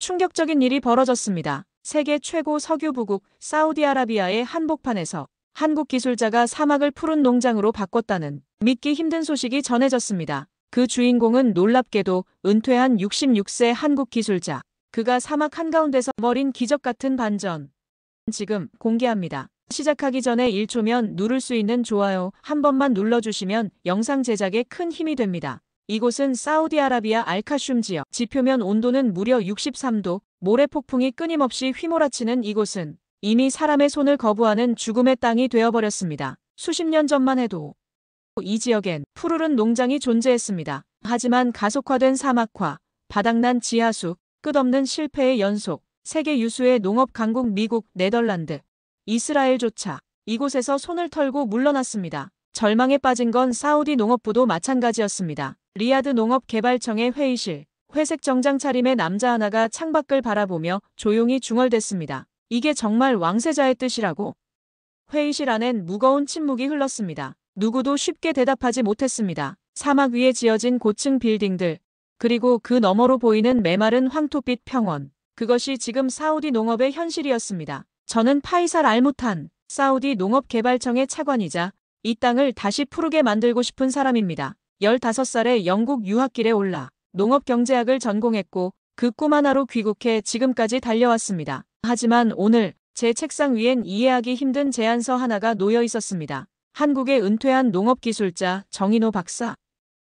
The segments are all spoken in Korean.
충격적인 일이 벌어졌습니다. 세계 최고 석유 부국 사우디아라비아의 한복판에서 한국 기술자가 사막을 푸른 농장으로 바꿨다는 믿기 힘든 소식이 전해졌습니다. 그 주인공은 놀랍게도 은퇴한 66세 한국 기술자. 그가 사막 한가운데서 벌인 기적 같은 반전. 지금 공개합니다. 시작하기 전에 1초면 누를 수 있는 좋아요 한 번만 눌러주시면 영상 제작에 큰 힘이 됩니다. 이곳은 사우디아라비아 알카슘 지역. 지표면 온도는 무려 63도, 모래 폭풍이 끊임없이 휘몰아치는 이곳은 이미 사람의 손을 거부하는 죽음의 땅이 되어버렸습니다. 수십 년 전만 해도 이 지역엔 푸르른 농장이 존재했습니다. 하지만 가속화된 사막화, 바닥난 지하수, 끝없는 실패의 연속, 세계 유수의 농업 강국 미국, 네덜란드, 이스라엘조차 이곳에서 손을 털고 물러났습니다. 절망에 빠진 건 사우디 농업부도 마찬가지였습니다. 리야드 농업개발청의 회의실, 회색 정장 차림의 남자 하나가 창밖을 바라보며 조용히 중얼댔습니다. 이게 정말 왕세자의 뜻이라고? 회의실 안엔 무거운 침묵이 흘렀습니다. 누구도 쉽게 대답하지 못했습니다. 사막 위에 지어진 고층 빌딩들, 그리고 그 너머로 보이는 메마른 황토빛 평원. 그것이 지금 사우디 농업의 현실이었습니다. 저는 파이살 알무탄, 사우디 농업개발청의 차관이자 이 땅을 다시 푸르게 만들고 싶은 사람입니다. 15살에 영국 유학길에 올라 농업경제학을 전공했고 그 꿈 하나로 귀국해 지금까지 달려왔습니다. 하지만 오늘 제 책상 위엔 이해하기 힘든 제안서 하나가 놓여 있었습니다. 한국의 은퇴한 농업기술자 정인호 박사.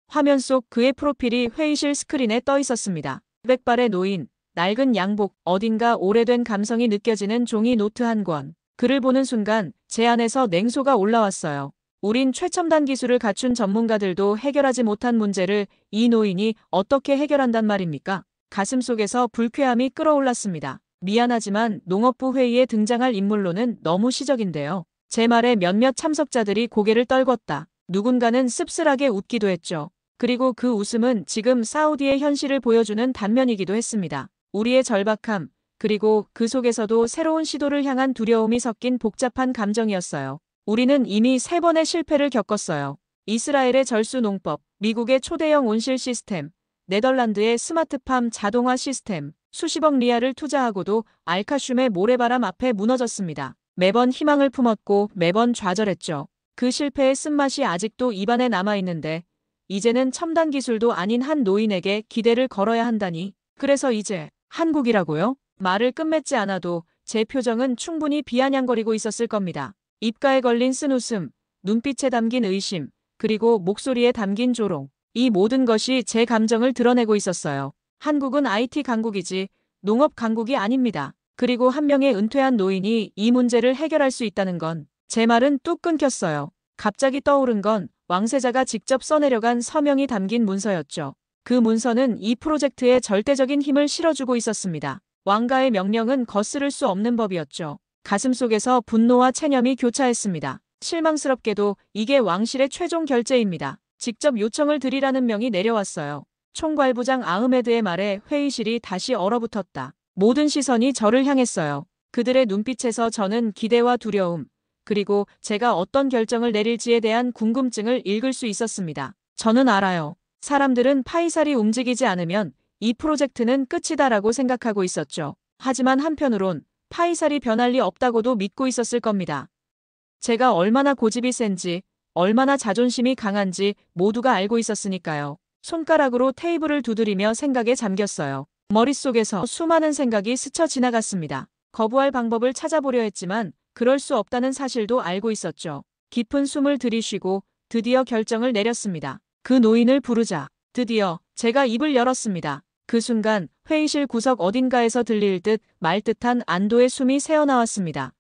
화면 속 그의 프로필이 회의실 스크린에 떠 있었습니다. 백발의 노인, 낡은 양복, 어딘가 오래된 감성이 느껴지는 종이 노트 한 권. 글을 보는 순간 제 안에서 냉소가 올라왔어요. 우린 최첨단 기술을 갖춘 전문가들도 해결하지 못한 문제를 이 노인이 어떻게 해결한단 말입니까? 가슴속에서 불쾌함이 끓어올랐습니다. 미안하지만 농업부 회의에 등장할 인물로는 너무 시적인데요. 제 말에 몇몇 참석자들이 고개를 떨궜다. 누군가는 씁쓸하게 웃기도 했죠. 그리고 그 웃음은 지금 사우디의 현실을 보여주는 단면이기도 했습니다. 우리의 절박함, 그리고 그 속에서도 새로운 시도를 향한 두려움이 섞인 복잡한 감정이었어요. 우리는 이미 3번의 실패를 겪었어요. 이스라엘의 절수 농법, 미국의 초대형 온실 시스템, 네덜란드의 스마트팜 자동화 시스템, 수십억 리알을 투자하고도 알카슘의 모래바람 앞에 무너졌습니다. 매번 희망을 품었고 매번 좌절했죠. 그 실패의 쓴맛이 아직도 입안에 남아있는데 이제는 첨단 기술도 아닌 한 노인에게 기대를 걸어야 한다니. 그래서 이제 한국이라고요? 말을 끝맺지 않아도 제 표정은 충분히 비아냥거리고 있었을 겁니다. 입가에 걸린 쓴웃음, 눈빛에 담긴 의심, 그리고 목소리에 담긴 조롱. 이 모든 것이 제 감정을 드러내고 있었어요. 한국은 IT 강국이지 농업 강국이 아닙니다. 그리고 한 명의 은퇴한 노인이 이 문제를 해결할 수 있다는 건 제 말은 뚝 끊겼어요. 갑자기 떠오른 건 왕세자가 직접 써내려간 서명이 담긴 문서였죠. 그 문서는 이 프로젝트에 절대적인 힘을 실어주고 있었습니다. 왕가의 명령은 거스를 수 없는 법이었죠. 가슴속에서 분노와 체념이 교차했습니다. 실망스럽게도 이게 왕실의 최종 결재입니다. 직접 요청을 드리라는 명이 내려왔어요. 총괄부장 아흐메드의 말에 회의실이 다시 얼어붙었다. 모든 시선이 저를 향했어요. 그들의 눈빛에서 저는 기대와 두려움, 그리고 제가 어떤 결정을 내릴지에 대한 궁금증을 읽을 수 있었습니다. 저는 알아요. 사람들은 파이살이 움직이지 않으면 이 프로젝트는 끝이다라고 생각하고 있었죠. 하지만 한편으론 파이살이 변할 리 없다고도 믿고 있었을 겁니다. 제가 얼마나 고집이 센지, 얼마나 자존심이 강한지 모두가 알고 있었으니까요. 손가락으로 테이블을 두드리며 생각에 잠겼어요. 머릿속에서 수많은 생각이 스쳐 지나갔습니다. 거부할 방법을 찾아보려 했지만 그럴 수 없다는 사실도 알고 있었죠. 깊은 숨을 들이쉬고 드디어 결정을 내렸습니다. 그 노인을 부르자. 드디어 제가 입을 열었습니다. 그 순간 회의실 구석 어딘가에서 들릴 듯 말 듯한 안도의 숨이 새어나왔습니다.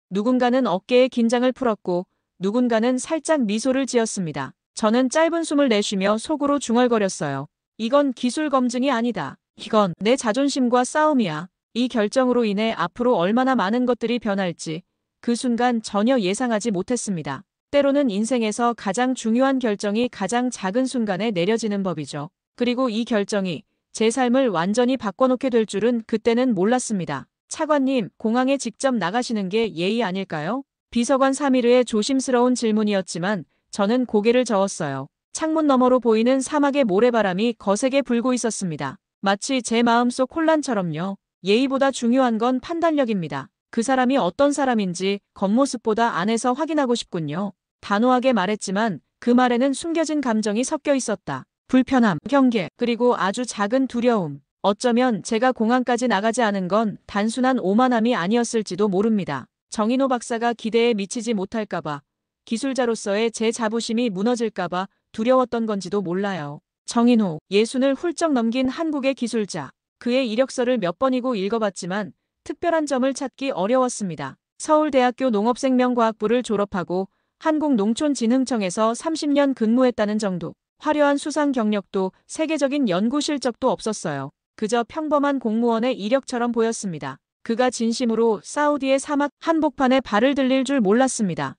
누군가는 어깨에 긴장을 풀었고 누군가는 살짝 미소를 지었습니다. 저는 짧은 숨을 내쉬며 속으로 중얼거렸어요. 이건 기술 검증이 아니다. 이건 내 자존심과 싸움이야. 이 결정으로 인해 앞으로 얼마나 많은 것들이 변할지 그 순간 전혀 예상하지 못했습니다. 때로는 인생에서 가장 중요한 결정이 가장 작은 순간에 내려지는 법이죠. 그리고 이 결정이 제 삶을 완전히 바꿔놓게 될 줄은 그때는 몰랐습니다. 차관님, 공항에 직접 나가시는 게 예의 아닐까요? 비서관 사미르의 조심스러운 질문이었지만 저는 고개를 저었어요. 창문 너머로 보이는 사막의 모래바람이 거세게 불고 있었습니다. 마치 제 마음속 혼란처럼요. 예의보다 중요한 건 판단력입니다. 그 사람이 어떤 사람인지 겉모습보다 안에서 확인하고 싶군요. 단호하게 말했지만 그 말에는 숨겨진 감정이 섞여 있었다. 불편함, 경계, 그리고 아주 작은 두려움. 어쩌면 제가 공항까지 나가지 않은 건 단순한 오만함이 아니었을지도 모릅니다. 정인호 박사가 기대에 미치지 못할까봐, 기술자로서의 제 자부심이 무너질까봐 두려웠던 건지도 몰라요. 정인호, 예순을 훌쩍 넘긴 한국의 기술자. 그의 이력서를 몇 번이고 읽어봤지만 특별한 점을 찾기 어려웠습니다. 서울대학교 농업생명과학부를 졸업하고 한국농촌진흥청에서 30년 근무했다는 정도. 화려한 수상 경력도 세계적인 연구 실적도 없었어요. 그저 평범한 공무원의 이력처럼 보였습니다. 그가 진심으로 사우디의 사막 한복판에 발을 들릴 줄 몰랐습니다.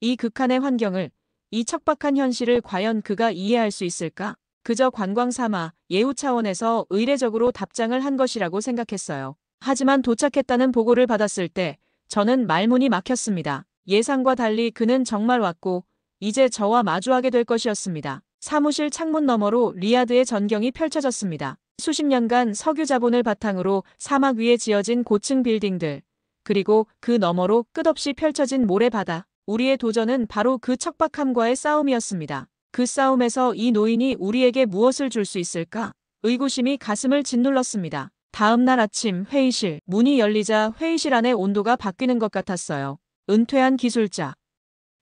이 극한의 환경을, 이 척박한 현실을 과연 그가 이해할 수 있을까? 그저 관광 삼아 예우 차원에서 의례적으로 답장을 한 것이라고 생각했어요. 하지만 도착했다는 보고를 받았을 때 저는 말문이 막혔습니다. 예상과 달리 그는 정말 왔고 이제 저와 마주하게 될 것이었습니다. 사무실 창문 너머로 리야드의 전경이 펼쳐졌습니다. 수십 년간 석유 자본을 바탕으로 사막 위에 지어진 고층 빌딩들, 그리고 그 너머로 끝없이 펼쳐진 모래바다. 우리의 도전은 바로 그 척박함과의 싸움이었습니다. 그 싸움에서 이 노인이 우리에게 무엇을 줄 수 있을까? 의구심이 가슴을 짓눌렀습니다. 다음 날 아침 회의실, 문이 열리자 회의실 안의 온도가 바뀌는 것 같았어요. 은퇴한 기술자.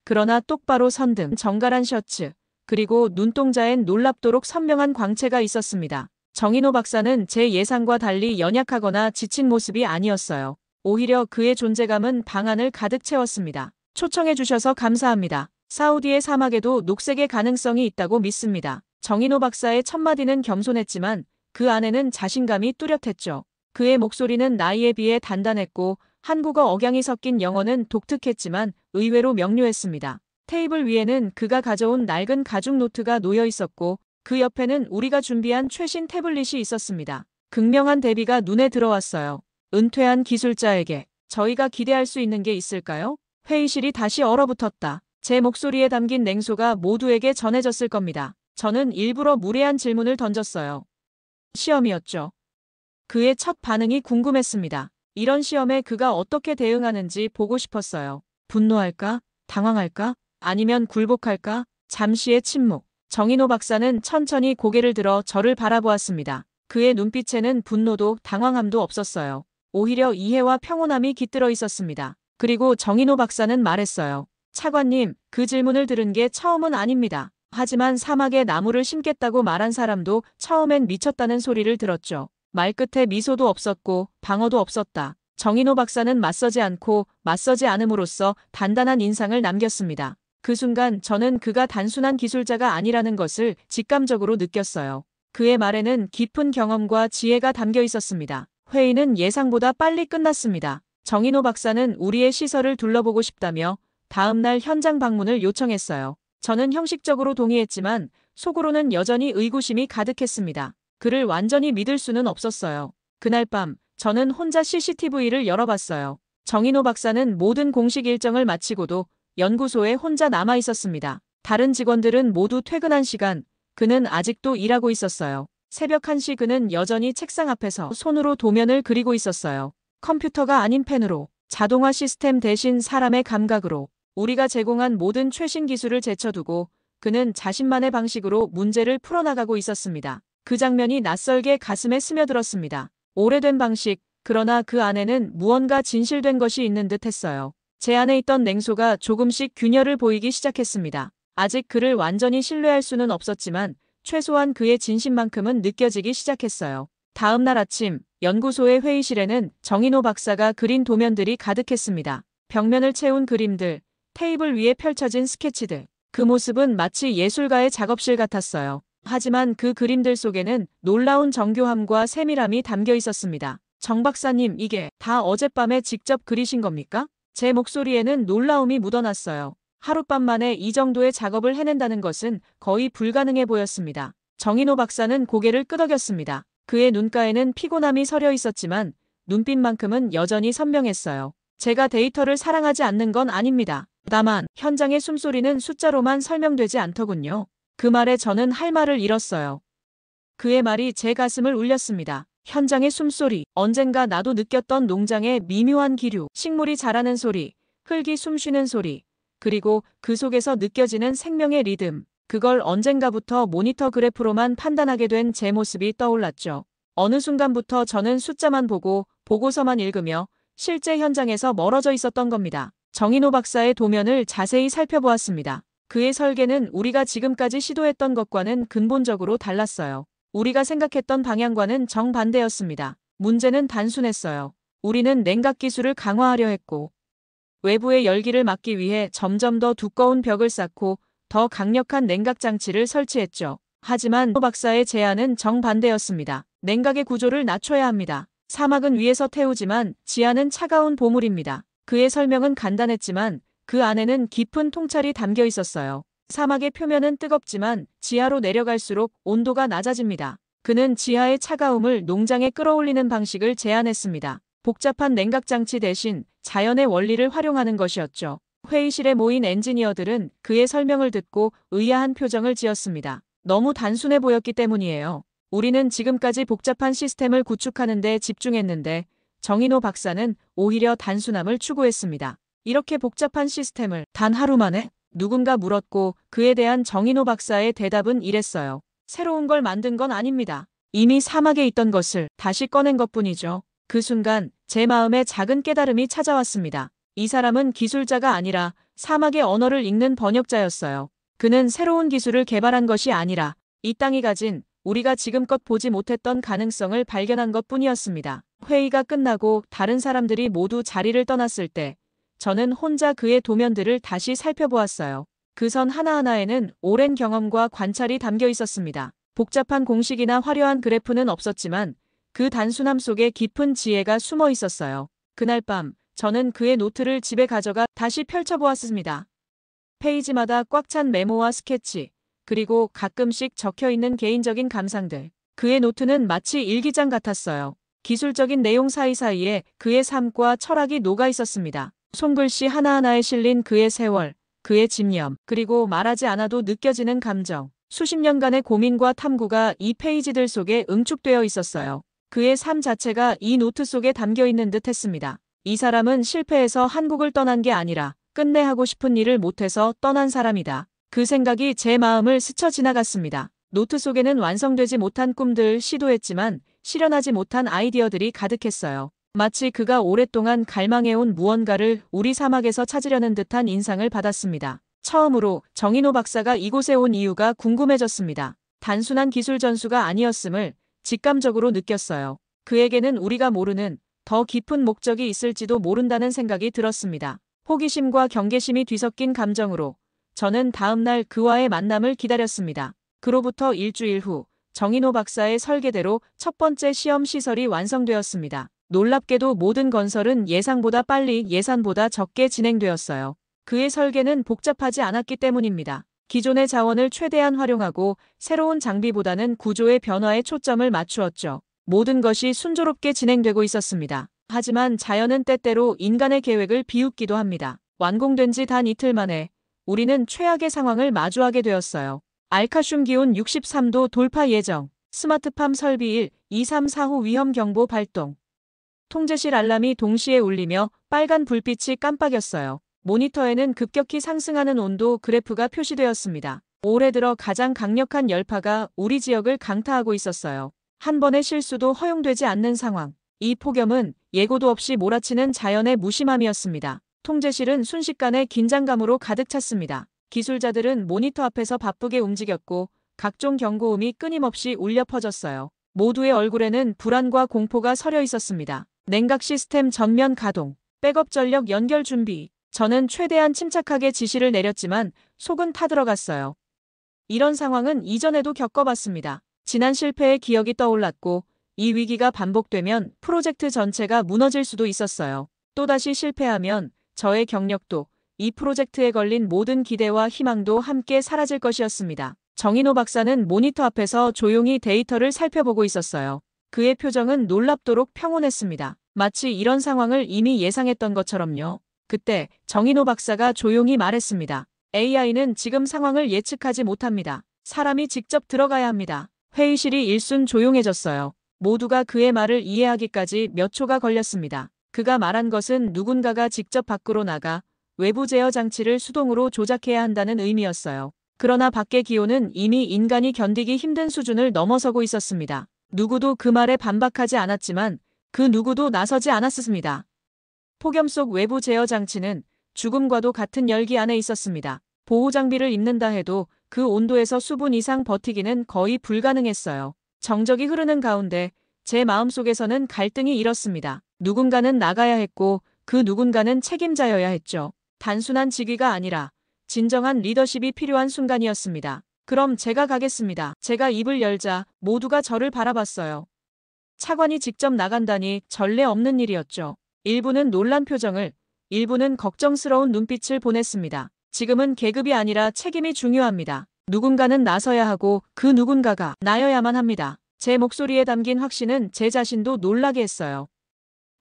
그러나 똑바로 선 등 정갈한 셔츠, 그리고 눈동자엔 놀랍도록 선명한 광채가 있었습니다. 정인호 박사는 제 예상과 달리 연약하거나 지친 모습이 아니었어요. 오히려 그의 존재감은 방 안을 가득 채웠습니다. 초청해 주셔서 감사합니다. 사우디의 사막에도 녹색의 가능성이 있다고 믿습니다. 정인호 박사의 첫마디는 겸손했지만 그 안에는 자신감이 뚜렷했죠. 그의 목소리는 나이에 비해 단단했고 한국어 억양이 섞인 영어는 독특했지만 의외로 명료했습니다. 테이블 위에는 그가 가져온 낡은 가죽 노트가 놓여 있었고 그 옆에는 우리가 준비한 최신 태블릿이 있었습니다. 극명한 대비가 눈에 들어왔어요. 은퇴한 기술자에게 저희가 기대할 수 있는 게 있을까요? 회의실이 다시 얼어붙었다. 제 목소리에 담긴 냉소가 모두에게 전해졌을 겁니다. 저는 일부러 무례한 질문을 던졌어요. 시험이었죠. 그의 첫 반응이 궁금했습니다. 이런 시험에 그가 어떻게 대응하는지 보고 싶었어요. 분노할까? 당황할까? 아니면 굴복할까? 잠시의 침묵. 정인호 박사는 천천히 고개를 들어 저를 바라보았습니다. 그의 눈빛에는 분노도 당황함도 없었어요. 오히려 이해와 평온함이 깃들어 있었습니다. 그리고 정인호 박사는 말했어요. 차관님, 그 질문을 들은 게 처음은 아닙니다. 하지만 사막에 나무를 심겠다고 말한 사람도 처음엔 미쳤다는 소리를 들었죠. 말끝에 미소도 없었고 방어도 없었다. 정인호 박사는 맞서지 않고 맞서지 않음으로써 단단한 인상을 남겼습니다. 그 순간 저는 그가 단순한 기술자가 아니라는 것을 직감적으로 느꼈어요. 그의 말에는 깊은 경험과 지혜가 담겨 있었습니다. 회의는 예상보다 빨리 끝났습니다. 정인호 박사는 우리의 시설을 둘러보고 싶다며 다음 날 현장 방문을 요청했어요. 저는 형식적으로 동의했지만 속으로는 여전히 의구심이 가득했습니다. 그를 완전히 믿을 수는 없었어요. 그날 밤 저는 혼자 CCTV를 열어봤어요. 정인호 박사는 모든 공식 일정을 마치고도 연구소에 혼자 남아 있었습니다. 다른 직원들은 모두 퇴근한 시간, 그는 아직도 일하고 있었어요. 새벽 1시 그는 여전히 책상 앞에서 손으로 도면을 그리고 있었어요. 컴퓨터가 아닌 펜으로, 자동화 시스템 대신 사람의 감각으로. 우리가 제공한 모든 최신 기술을 제쳐두고 그는 자신만의 방식으로 문제를 풀어나가고 있었습니다. 그 장면이 낯설게 가슴에 스며들었습니다. 오래된 방식, 그러나 그 안에는 무언가 진실된 것이 있는 듯 했어요. 제 안에 있던 냉소가 조금씩 균열을 보이기 시작했습니다. 아직 그를 완전히 신뢰할 수는 없었지만 최소한 그의 진심만큼은 느껴지기 시작했어요. 다음 날 아침, 연구소의 회의실에는 정인호 박사가 그린 도면들이 가득했습니다. 벽면을 채운 그림들, 테이블 위에 펼쳐진 스케치들. 그 모습은 마치 예술가의 작업실 같았어요. 하지만 그 그림들 속에는 놀라운 정교함과 세밀함이 담겨 있었습니다. 정 박사님, 이게 다 어젯밤에 직접 그리신 겁니까? 제 목소리에는 놀라움이 묻어났어요. 하룻밤 만에 이 정도의 작업을 해낸다는 것은 거의 불가능해 보였습니다. 정인호 박사는 고개를 끄덕였습니다. 그의 눈가에는 피곤함이 서려 있었지만 눈빛만큼은 여전히 선명했어요. 제가 데이터를 사랑하지 않는 건 아닙니다. 다만 현장의 숨소리는 숫자로만 설명되지 않더군요. 그 말에 저는 할 말을 잃었어요. 그의 말이 제 가슴을 울렸습니다. 현장의 숨소리, 언젠가 나도 느꼈던 농장의 미묘한 기류, 식물이 자라는 소리, 흙이 숨쉬는 소리, 그리고 그 속에서 느껴지는 생명의 리듬. 그걸 언젠가부터 모니터 그래프로만 판단하게 된 제 모습이 떠올랐죠. 어느 순간부터 저는 숫자만 보고 보고서만 읽으며 실제 현장에서 멀어져 있었던 겁니다. 정인호 박사의 도면을 자세히 살펴보았습니다. 그의 설계는 우리가 지금까지 시도했던 것과는 근본적으로 달랐어요. 우리가 생각했던 방향과는 정반대였습니다. 문제는 단순했어요. 우리는 냉각 기술을 강화하려 했고 외부의 열기를 막기 위해 점점 더 두꺼운 벽을 쌓고 더 강력한 냉각 장치를 설치했죠. 하지만 박사의 제안은 정반대였습니다. 냉각의 구조를 낮춰야 합니다. 사막은 위에서 태우지만 지하는 차가운 보물입니다. 그의 설명은 간단했지만 그 안에는 깊은 통찰이 담겨 있었어요. 사막의 표면은 뜨겁지만 지하로 내려갈수록 온도가 낮아집니다. 그는 지하의 차가움을 농장에 끌어올리는 방식을 제안했습니다. 복잡한 냉각장치 대신 자연의 원리를 활용하는 것이었죠. 회의실에 모인 엔지니어들은 그의 설명을 듣고 의아한 표정을 지었습니다. 너무 단순해 보였기 때문이에요. 우리는 지금까지 복잡한 시스템을 구축하는 데 집중했는데 정인호 박사는 오히려 단순함을 추구했습니다. 이렇게 복잡한 시스템을 단 하루 만에? 누군가 물었고 그에 대한 정인호 박사의 대답은 이랬어요. 새로운 걸 만든 건 아닙니다. 이미 사막에 있던 것을 다시 꺼낸 것뿐이죠. 그 순간 제 마음에 작은 깨달음이 찾아왔습니다. 이 사람은 기술자가 아니라 사막의 언어를 읽는 번역자였어요. 그는 새로운 기술을 개발한 것이 아니라 이 땅이 가진 우리가 지금껏 보지 못했던 가능성을 발견한 것뿐이었습니다. 회의가 끝나고 다른 사람들이 모두 자리를 떠났을 때 저는 혼자 그의 도면들을 다시 살펴보았어요. 그 선 하나하나에는 오랜 경험과 관찰이 담겨 있었습니다. 복잡한 공식이나 화려한 그래프는 없었지만 그 단순함 속에 깊은 지혜가 숨어 있었어요. 그날 밤 저는 그의 노트를 집에 가져가 다시 펼쳐보았습니다. 페이지마다 꽉 찬 메모와 스케치, 그리고 가끔씩 적혀있는 개인적인 감상들. 그의 노트는 마치 일기장 같았어요. 기술적인 내용 사이사이에 그의 삶과 철학이 녹아 있었습니다. 손글씨 하나하나에 실린 그의 세월, 그의 집념, 그리고 말하지 않아도 느껴지는 감정. 수십 년간의 고민과 탐구가 이 페이지들 속에 응축되어 있었어요. 그의 삶 자체가 이 노트 속에 담겨 있는 듯 했습니다. 이 사람은 실패해서 한국을 떠난 게 아니라 끝내 하고 싶은 일을 못해서 떠난 사람이다. 그 생각이 제 마음을 스쳐 지나갔습니다. 노트 속에는 완성되지 못한 꿈들 시도했지만 실현하지 못한 아이디어들이 가득했어요. 마치 그가 오랫동안 갈망해온 무언가를 우리 사막에서 찾으려는 듯한 인상을 받았습니다. 처음으로 정인호 박사가 이곳에 온 이유가 궁금해졌습니다. 단순한 기술 전수가 아니었음을 직감적으로 느꼈어요. 그에게는 우리가 모르는 더 깊은 목적이 있을지도 모른다는 생각이 들었습니다. 호기심과 경계심이 뒤섞인 감정으로 저는 다음날 그와의 만남을 기다렸습니다. 그로부터 일주일 후 정인호 박사의 설계대로 첫 번째 시험 시설이 완성되었습니다. 놀랍게도 모든 건설은 예상보다 빨리 예산보다 적게 진행되었어요. 그의 설계는 복잡하지 않았기 때문입니다. 기존의 자원을 최대한 활용하고 새로운 장비보다는 구조의 변화에 초점을 맞추었죠. 모든 것이 순조롭게 진행되고 있었습니다. 하지만 자연은 때때로 인간의 계획을 비웃기도 합니다. 완공된 지 단 이틀 만에 우리는 최악의 상황을 마주하게 되었어요. 알카슘 기온 63도 돌파 예정. 스마트팜 설비 1, 2, 3, 4호 위험 경보 발동. 통제실 알람이 동시에 울리며 빨간 불빛이 깜빡였어요. 모니터에는 급격히 상승하는 온도 그래프가 표시되었습니다. 올해 들어 가장 강력한 열파가 우리 지역을 강타하고 있었어요. 한 번의 실수도 허용되지 않는 상황. 이 폭염은 예고도 없이 몰아치는 자연의 무심함이었습니다. 통제실은 순식간에 긴장감으로 가득 찼습니다. 기술자들은 모니터 앞에서 바쁘게 움직였고 각종 경고음이 끊임없이 울려 퍼졌어요. 모두의 얼굴에는 불안과 공포가 서려 있었습니다. 냉각 시스템 전면 가동, 백업 전력 연결 준비. 저는 최대한 침착하게 지시를 내렸지만 속은 타들어갔어요. 이런 상황은 이전에도 겪어봤습니다. 지난 실패의 기억이 떠올랐고 이 위기가 반복되면 프로젝트 전체가 무너질 수도 있었어요. 또다시 실패하면 저의 경력도 이 프로젝트에 걸린 모든 기대와 희망도 함께 사라질 것이었습니다. 정인호 박사는 모니터 앞에서 조용히 데이터를 살펴보고 있었어요. 그의 표정은 놀랍도록 평온했습니다. 마치 이런 상황을 이미 예상했던 것처럼요. 그때 정인호 박사가 조용히 말했습니다. AI는 지금 상황을 예측하지 못합니다. 사람이 직접 들어가야 합니다. 회의실이 일순 조용해졌어요. 모두가 그의 말을 이해하기까지 몇 초가 걸렸습니다. 그가 말한 것은 누군가가 직접 밖으로 나가 외부 제어 장치를 수동으로 조작해야 한다는 의미였어요. 그러나 밖의 기온은 이미 인간이 견디기 힘든 수준을 넘어서고 있었습니다. 누구도 그 말에 반박하지 않았지만 그 누구도 나서지 않았습니다. 폭염 속 외부 제어 장치는 죽음과도 같은 열기 안에 있었습니다. 보호 장비를 입는다 해도 그 온도에서 수분 이상 버티기는 거의 불가능했어요. 정적이 흐르는 가운데 제 마음속에서는 갈등이 일었습니다. 누군가는 나가야 했고 그 누군가는 책임자여야 했죠. 단순한 직위가 아니라 진정한 리더십이 필요한 순간이었습니다. 그럼 제가 가겠습니다. 제가 입을 열자 모두가 저를 바라봤어요. 차관이 직접 나간다니 전례 없는 일이었죠. 일부는 놀란 표정을, 일부는 걱정스러운 눈빛을 보냈습니다. 지금은 계급이 아니라 책임이 중요합니다. 누군가는 나서야 하고 그 누군가가 나여야만 합니다. 제 목소리에 담긴 확신은 제 자신도 놀라게 했어요.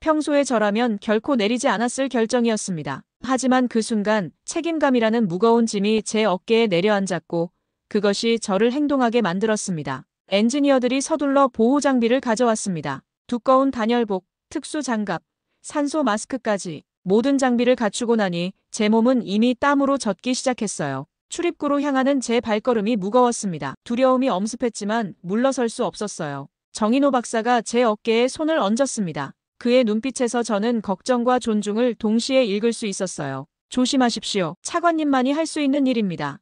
평소에 저라면 결코 내리지 않았을 결정이었습니다. 하지만 그 순간 책임감이라는 무거운 짐이 제 어깨에 내려앉았고 그것이 저를 행동하게 만들었습니다. 엔지니어들이 서둘러 보호 장비를 가져왔습니다. 두꺼운 단열복, 특수 장갑, 산소 마스크까지 모든 장비를 갖추고 나니 제 몸은 이미 땀으로 젖기 시작했어요. 출입구로 향하는 제 발걸음이 무거웠습니다. 두려움이 엄습했지만 물러설 수 없었어요. 정인호 박사가 제 어깨에 손을 얹었습니다. 그의 눈빛에서 저는 걱정과 존중을 동시에 읽을 수 있었어요. 조심하십시오. 차관님만이 할 수 있는 일입니다.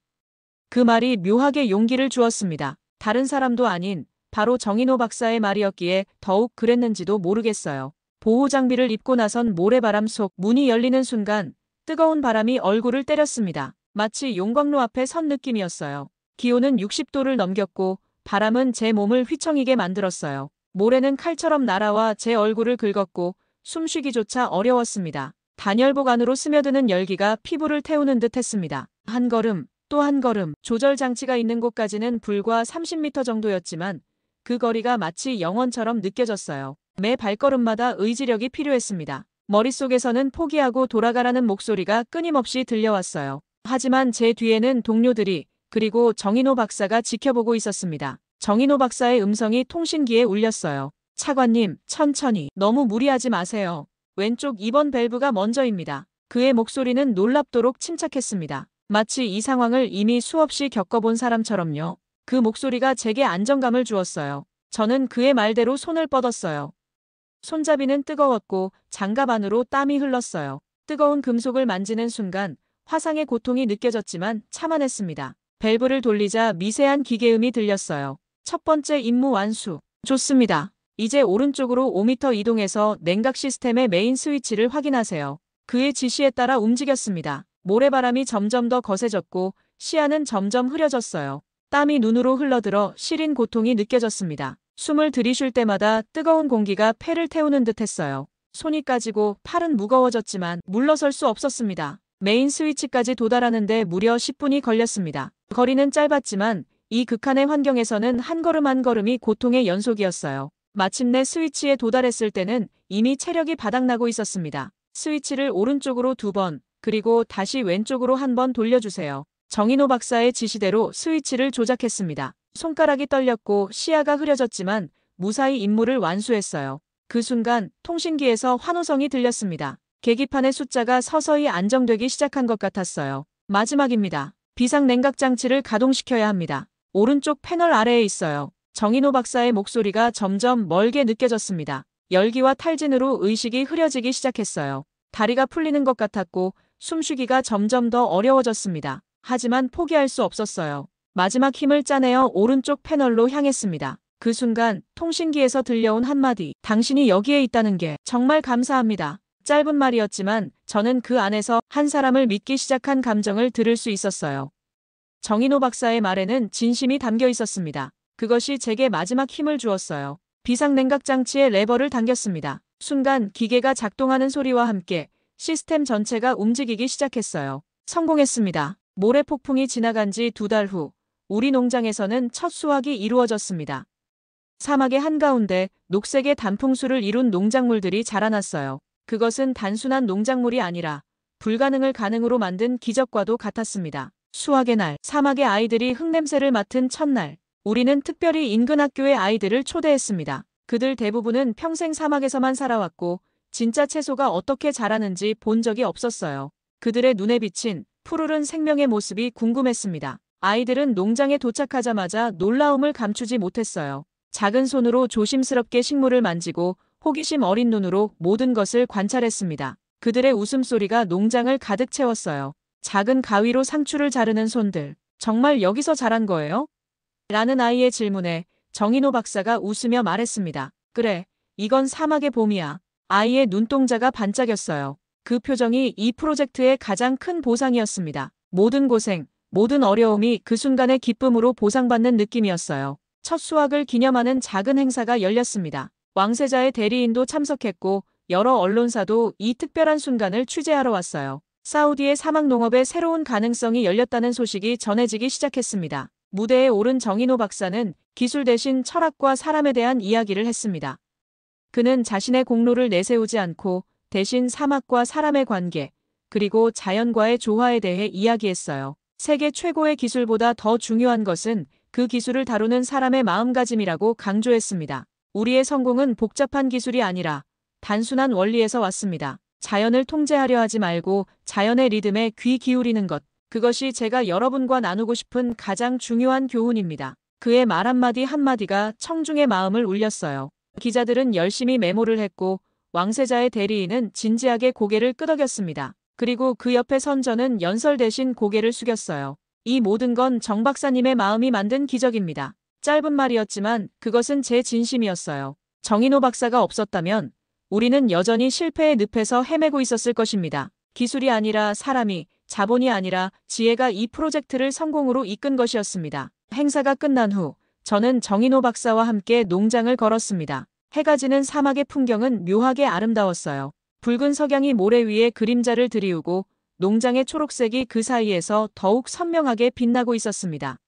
그 말이 묘하게 용기를 주었습니다. 다른 사람도 아닌 바로 정인호 박사의 말이었기에 더욱 그랬는지도 모르겠어요. 보호 장비를 입고 나선 모래바람 속 문이 열리는 순간 뜨거운 바람이 얼굴을 때렸습니다. 마치 용광로 앞에 선 느낌이었어요. 기온은 60도를 넘겼고 바람은 제 몸을 휘청이게 만들었어요. 모래는 칼처럼 날아와 제 얼굴을 긁었고 숨쉬기조차 어려웠습니다. 단열복 안으로 스며드는 열기가 피부를 태우는 듯 했습니다. 한 걸음, 또 한 걸음, 조절 장치가 있는 곳까지는 불과 30m 정도였지만 그 거리가 마치 영원처럼 느껴졌어요. 매 발걸음마다 의지력이 필요했습니다. 머릿속에서는 포기하고 돌아가라는 목소리가 끊임없이 들려왔어요. 하지만 제 뒤에는 동료들이 그리고 정인호 박사가 지켜보고 있었습니다. 정인호 박사의 음성이 통신기에 울렸어요. 차관님, 천천히. 너무 무리하지 마세요. 왼쪽 2번 밸브가 먼저입니다. 그의 목소리는 놀랍도록 침착했습니다. 마치 이 상황을 이미 수없이 겪어본 사람처럼요. 그 목소리가 제게 안정감을 주었어요. 저는 그의 말대로 손을 뻗었어요. 손잡이는 뜨거웠고 장갑 안으로 땀이 흘렀어요. 뜨거운 금속을 만지는 순간 화상의 고통이 느껴졌지만 참아냈습니다. 밸브를 돌리자 미세한 기계음이 들렸어요. 첫 번째 임무 완수. 좋습니다. 이제 오른쪽으로 5m 이동해서 냉각 시스템의 메인 스위치를 확인하세요. 그의 지시에 따라 움직였습니다. 모래바람이 점점 더 거세졌고 시야는 점점 흐려졌어요. 땀이 눈으로 흘러들어 시린 고통이 느껴졌습니다. 숨을 들이쉴 때마다 뜨거운 공기가 폐를 태우는 듯 했어요. 손이 까지고 팔은 무거워졌지만 물러설 수 없었습니다. 메인 스위치까지 도달하는데 무려 10분이 걸렸습니다. 거리는 짧았지만 이 극한의 환경에서는 한 걸음 한 걸음이 고통의 연속이었어요. 마침내 스위치에 도달했을 때는 이미 체력이 바닥나고 있었습니다. 스위치를 오른쪽으로 2번, 그리고 다시 왼쪽으로 1번 돌려주세요. 정인호 박사의 지시대로 스위치를 조작했습니다. 손가락이 떨렸고 시야가 흐려졌지만 무사히 임무를 완수했어요. 그 순간 통신기에서 환호성이 들렸습니다. 계기판의 숫자가 서서히 안정되기 시작한 것 같았어요. 마지막입니다. 비상냉각 장치를 가동시켜야 합니다. 오른쪽 패널 아래에 있어요. 정인호 박사의 목소리가 점점 멀게 느껴졌습니다. 열기와 탈진으로 의식이 흐려지기 시작했어요. 다리가 풀리는 것 같았고 숨쉬기가 점점 더 어려워졌습니다. 하지만 포기할 수 없었어요. 마지막 힘을 짜내어 오른쪽 패널로 향했습니다. 그 순간 통신기에서 들려온 한마디. 당신이 여기에 있다는 게 정말 감사합니다. 짧은 말이었지만 저는 그 안에서 한 사람을 믿기 시작한 감정을 들을 수 있었어요. 정인호 박사의 말에는 진심이 담겨 있었습니다. 그것이 제게 마지막 힘을 주었어요. 비상냉각 장치의 레버를 당겼습니다. 순간 기계가 작동하는 소리와 함께 시스템 전체가 움직이기 시작했어요. 성공했습니다. 모래 폭풍이 지나간 지 2달 후 우리 농장에서는 첫 수확이 이루어졌습니다. 사막의 한가운데 녹색의 단풍수를 이룬 농작물들이 자라났어요. 그것은 단순한 농작물이 아니라 불가능을 가능으로 만든 기적과도 같았습니다. 수확의 날, 사막의 아이들이 흙냄새를 맡은 첫날, 우리는 특별히 인근 학교의 아이들을 초대했습니다. 그들 대부분은 평생 사막에서만 살아왔고 진짜 채소가 어떻게 자라는지 본 적이 없었어요. 그들의 눈에 비친 푸르른 생명의 모습이 궁금했습니다. 아이들은 농장에 도착하자마자 놀라움을 감추지 못했어요. 작은 손으로 조심스럽게 식물을 만지고 호기심 어린 눈으로 모든 것을 관찰했습니다. 그들의 웃음소리가 농장을 가득 채웠어요. 작은 가위로 상추를 자르는 손들. 정말 여기서 자란 거예요? 라는 아이의 질문에 정인호 박사가 웃으며 말했습니다. 그래, 이건 사막의 봄이야. 아이의 눈동자가 반짝였어요. 그 표정이 이 프로젝트의 가장 큰 보상이었습니다. 모든 고생, 모든 어려움이 그 순간의 기쁨으로 보상받는 느낌이었어요. 첫 수확을 기념하는 작은 행사가 열렸습니다. 왕세자의 대리인도 참석했고 여러 언론사도 이 특별한 순간을 취재하러 왔어요. 사우디의 사막 농업의 새로운 가능성이 열렸다는 소식이 전해지기 시작했습니다. 무대에 오른 정인호 박사는 기술 대신 철학과 사람에 대한 이야기를 했습니다. 그는 자신의 공로를 내세우지 않고 대신 사막과 사람의 관계, 그리고 자연과의 조화에 대해 이야기했어요. 세계 최고의 기술보다 더 중요한 것은 그 기술을 다루는 사람의 마음가짐이라고 강조했습니다. 우리의 성공은 복잡한 기술이 아니라 단순한 원리에서 왔습니다. 자연을 통제하려 하지 말고 자연의 리듬에 귀 기울이는 것. 그것이 제가 여러분과 나누고 싶은 가장 중요한 교훈입니다. 그의 말 한마디 한마디가 청중의 마음을 울렸어요. 기자들은 열심히 메모를 했고 왕세자의 대리인은 진지하게 고개를 끄덕였습니다. 그리고 그 옆에 선 저는 연설 대신 고개를 숙였어요. 이 모든 건 정 박사님의 마음이 만든 기적입니다. 짧은 말이었지만 그것은 제 진심이었어요. 정인호 박사가 없었다면 우리는 여전히 실패의 늪에서 헤매고 있었을 것입니다. 기술이 아니라 사람이, 자본이 아니라 지혜가 이 프로젝트를 성공으로 이끈 것이었습니다. 행사가 끝난 후 저는 정인호 박사와 함께 농장을 걸었습니다. 해가 지는 사막의 풍경은 묘하게 아름다웠어요. 붉은 석양이 모래 위에 그림자를 드리우고 농장의 초록색이 그 사이에서 더욱 선명하게 빛나고 있었습니다.